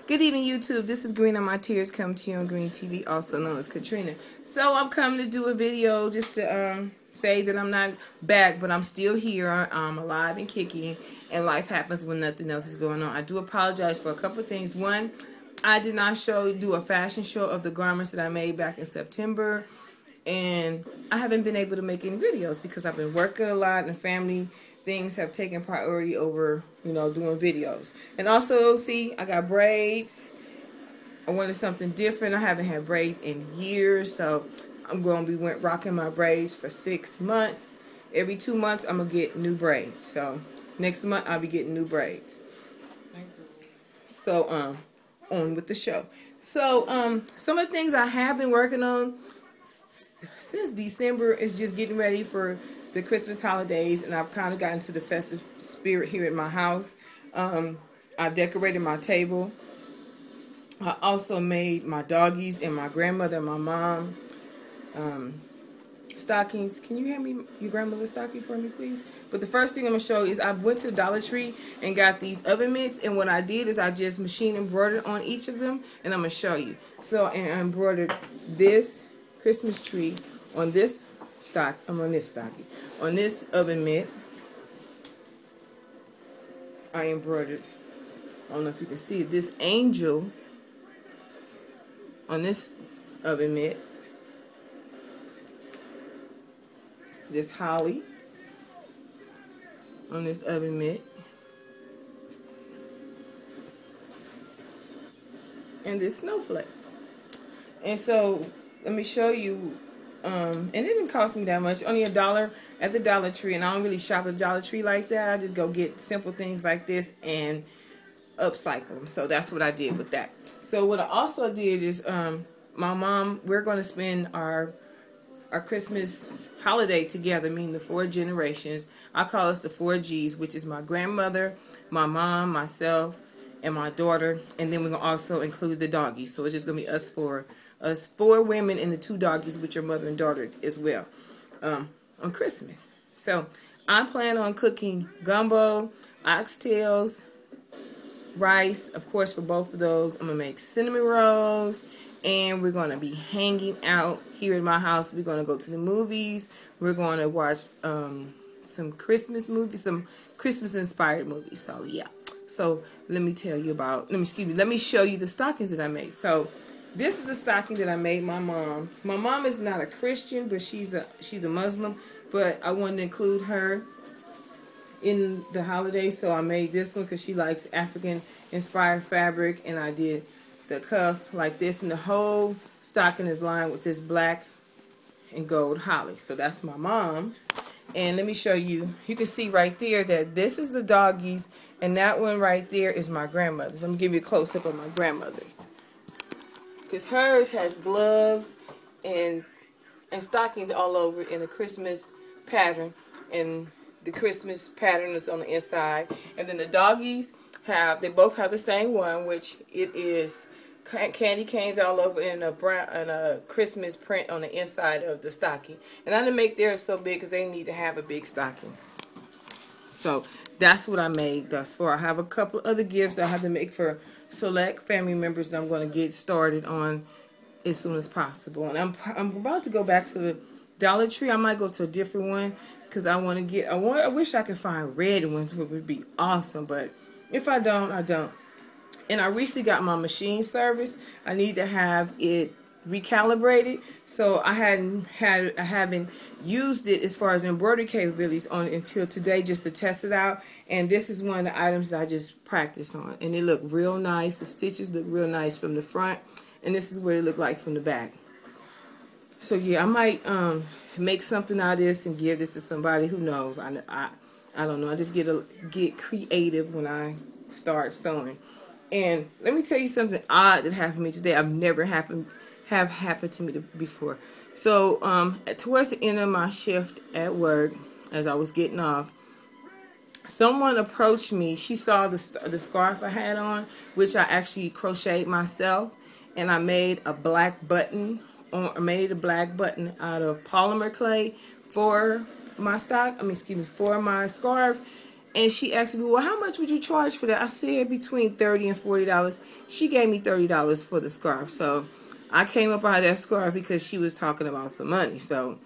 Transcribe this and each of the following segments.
Good evening, YouTube. This is Green on My Tears, coming to you on Green TV, also known as Katrina. So I'm coming to do a video just to say that I'm not back, but I'm still here. I'm alive and kicking, and life happens when nothing else is going on. I do apologize for a couple of things. One, I did not do a fashion show of the garments that I made back in September, and I haven't been able to make any videos because I've been working a lot and family things have taken priority over, doing videos. And also, see, I got braids. I wanted something different. I haven't had braids in years, so I'm going to be rocking my braids for 6 months. Every 2 months, I'm going to get new braids. So next month, I'll be getting new braids. So, on with the show. So, some of the things I have been working on since December is just getting ready for the Christmas holidays, and I've kind of gotten to the festive spirit here at my house. I decorated my table. I also made my doggies and my grandmother and my mom stockings. Can you hand me your grandmother's stocking for me, please? But the first thing I'm going to show you is I went to the Dollar Tree and got these oven mitts, and what I did is I just machine embroidered on each of them, and I'm going to show you. So I embroidered this Christmas tree on this on this oven mitt. I embroidered, I don't know if you can see it, this angel on this oven mitt, this holly on this oven mitt, and this snowflake. And so let me show you. And it didn't cost me that much, only $1 at the Dollar Tree, and I don't really shop at the Dollar Tree like that. I just go get simple things like this and upcycle them. So that's what I did with that. So what I also did is, my mom, we're going to spend our Christmas holiday together, meaning the 4 generations. I call us the 4 G's, which is my grandmother, my mom, myself, and my daughter, and then we're going to also include the doggies. So it's just going to be us 4 women and the 2 doggies, with your mother and daughter as well, on Christmas. So I plan on cooking gumbo, oxtails, rice, of course, for both of those. I'm going to make cinnamon rolls, and we're going to be hanging out here in my house. We're going to go to the movies. We're going to watch some Christmas movies, some Christmas-inspired movies. So, yeah. So let me show you the stockings that I made. So this is the stocking that I made my mom. My mom is not a Christian, but she's a Muslim. But I wanted to include her in the holidays, so I made this one because she likes African-inspired fabric, and I did the cuff like this, and the whole stocking is lined with this black and gold holly. So that's my mom's. And let me show you. You can see right there that this is the doggies, and that one right there is my grandmother's. I'm going to give you a close-up of my grandmother's, because hers has gloves and stockings all over in a Christmas pattern, and the Christmas pattern is on the inside. And then the doggies they both have the same one, which it is candy canes all over in a Christmas print on the inside of the stocking. And I didn't make theirs so big because they need to have a big stocking. So that's what I made thus far. I have a couple other gifts that I have to make for select family members that I'm going to get started on as soon as possible. And I'm about to go back to the Dollar Tree. I might go to a different one because I wish I could find red ones, which would be awesome. But if I don't, I don't. And I recently got my machine service. I need to have it recalibrated, so I haven't used it as far as embroidery capabilities on it until today, just to test it out. And this is one of the items that I just practiced on, and it looked real nice. The stitches look real nice from the front, and this is what it looked like from the back. So yeah, I might make something out of this and give this to somebody. Who knows? I don't know. I just get creative when I start sewing. And let me tell you something odd that happened to me today. I've never happened to me before. So towards the end of my shift at work, as I was getting off, someone approached me. She saw the scarf I had on, which I actually crocheted myself, and I made a black button. I made a black button out of polymer clay for my for my scarf. And she asked me, well, how much would you charge for that? I said between $30 and $40. She gave me $30 for the scarf. So I came up out of that scarf because she was talking about some money. So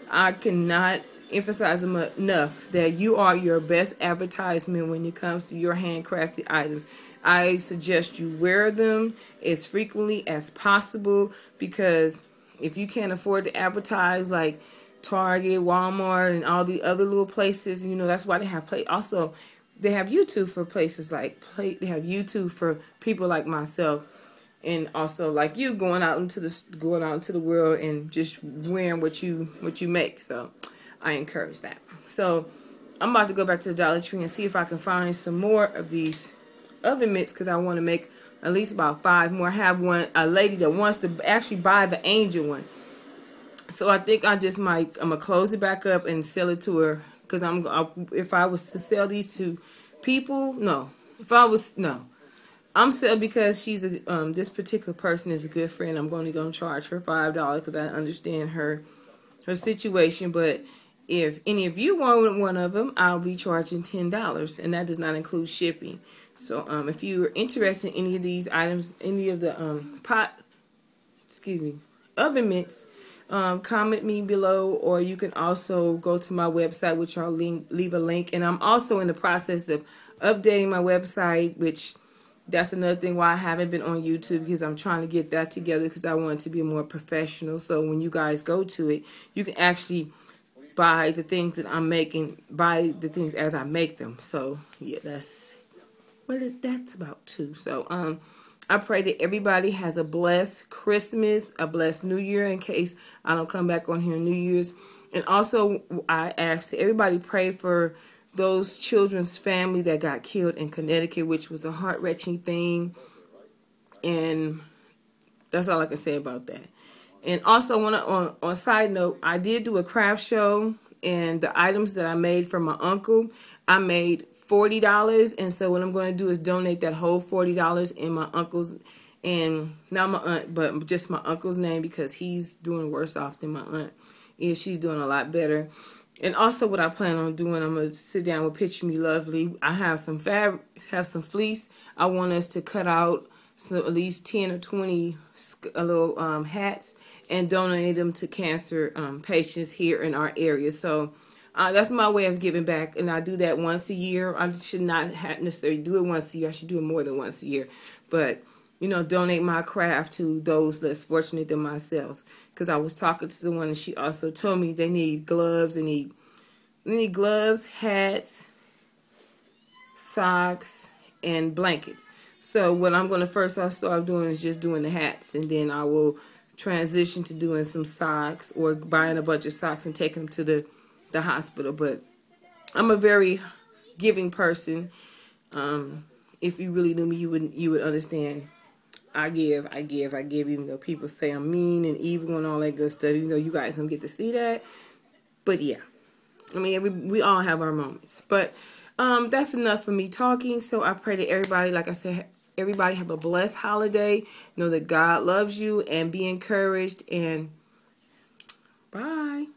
I cannot emphasize enough that you are your best advertisement when it comes to your handcrafted items. I suggest you wear them as frequently as possible, because if you can't afford to advertise like Target, Walmart, and all the other little places, you know, that's why they have play. Also, they have YouTube for places like they have YouTube for people like myself, and also like you going out into the world and just wearing what you make. So I encourage that. So I'm about to go back to the Dollar Tree and see if I can find some more of these oven mitts, because I want to make at least about 5 more. I have a lady that wants to actually buy the angel one. So I think I'm gonna close it back up and sell it to her, because if I was to sell these to people, I'm selling because she's this particular person is a good friend. I'm only gonna charge her $5 because I understand her situation. But if any of you want one of them, I'll be charging $10, and that does not include shipping. So if you're interested in any of these items, any of the oven mitts, comment me below, or you can also go to my website, which I'll leave a link. And I'm also in the process of updating my website, which that's another thing why I haven't been on YouTube, because I'm trying to get that together, because I want it to be more professional. So when you guys go to it, you can actually buy the things that I'm making, buy the things as I make them. So yeah, that's what that's about too. So I pray that everybody has a blessed Christmas, a blessed New Year, in case I don't come back on here on New Year's. And also, I ask that everybody pray for those children's family that got killed in Connecticut, which was a heart-wrenching thing. And that's all I can say about that. And also, on a side note, I did do a craft show, and the items that I made for my uncle, I made $40, and so what I'm going to do is donate that whole $40 in my uncle's, and not my aunt, but just my uncle's name, because he's doing worse off than my aunt. Yeah, she's doing a lot better. And also, what I plan on doing, I'm gonna sit down with Picture Me Lovely. I have some fleece. I want us to cut out at least 10 or 20 little hats and donate them to cancer patients here in our area. So that's my way of giving back, and I do that once a year. I should not necessarily do it once a year. I should do it more than once a year. But, you know, donate my craft to those less fortunate than myself. Because I was talking to someone, and she also told me they need gloves. They need gloves, hats, socks, and blankets. So what I'm going to I'll start doing is just doing the hats, and then I will transition to doing some socks, or buying a bunch of socks and taking them to the hospital. But I'm a very giving person. If you really knew me, you would understand. I give, even though people say I'm mean and evil and all that good stuff, even though you guys don't get to see that. But yeah, I mean, we all have our moments. But that's enough for me talking. So I pray that everybody, like I said, everybody have a blessed holiday. Know that God loves you, and be encouraged, and bye.